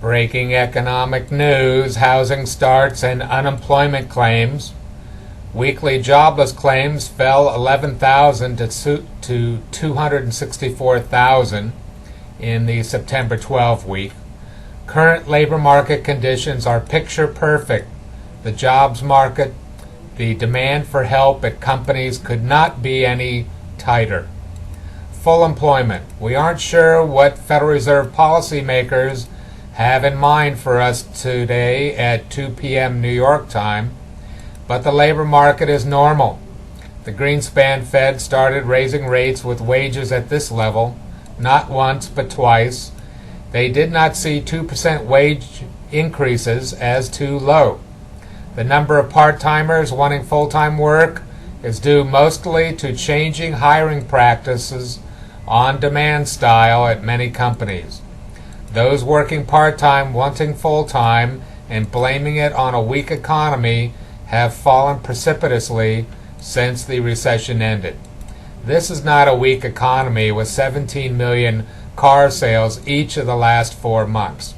Breaking economic news, housing starts and unemployment claims. Weekly jobless claims fell 11,000 to 264,000 in the September 12 week. Current labor market conditions are picture perfect. The jobs market, the demand for help at companies could not be any tighter. Full employment. We aren't sure what Federal Reserve policymakers have in mind for us today at 2 p.m. New York time, but the labor market is normal. The Greenspan Fed started raising rates with wages at this level, not once but twice. They did not see 2% wage increases as too low. The number of part-timers wanting full-time work is due mostly to changing hiring practices on demand style at many companies. Those working part-time wanting full-time and blaming it on a weak economy have fallen precipitously since the recession ended. This is not a weak economy with 17 million car sales each of the last 4 months.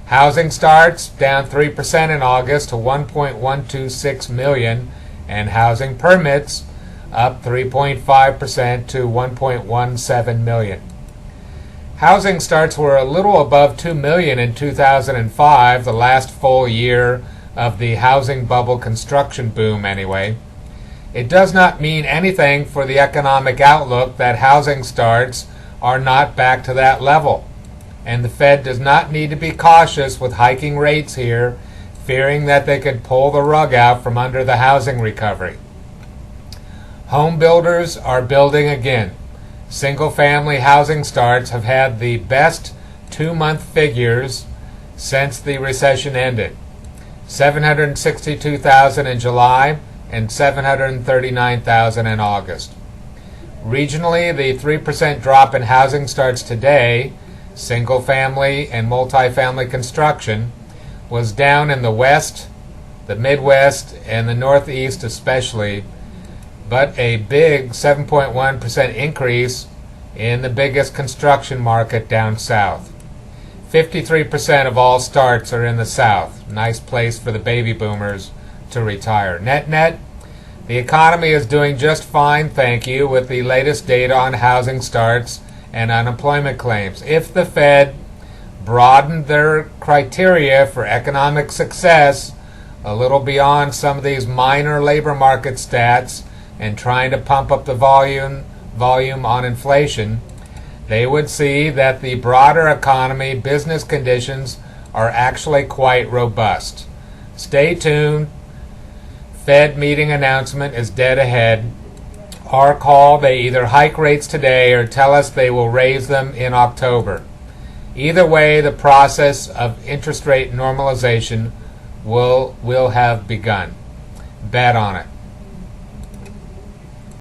Housing starts down 3% in August to 1.126 million, and housing permits up 3.5% to 1.17 million. Housing starts were a little above 2 million in 2005, the last full year of the housing bubble construction boom anyway. It does not mean anything for the economic outlook that housing starts are not back to that level. And the Fed does not need to be cautious with hiking rates here, fearing that they could pull the rug out from under the housing recovery. Home builders are building again. Single-family housing starts have had the best 2-month figures since the recession ended. 762,000 in July and 739,000 in August. Regionally, the 3% drop in housing starts today, single-family and multifamily construction, was down in the West, the Midwest, and the Northeast especially, but a big 7.1% increase in the biggest construction market down south. 53% of all starts are in the South. Nice place for the baby boomers to retire. Net, the economy is doing just fine, thank you, with the latest data on housing starts and unemployment claims. If the Fed broadened their criteria for economic success a little beyond some of these minor labor market stats and trying to pump up the volume on inflation, they would see that the broader economy, business conditions are actually quite robust. Stay tuned. Fed meeting announcement is dead ahead. Our call, they either hike rates today or tell us they will raise them in October. Either way, the process of interest rate normalization will have begun. Bet on it.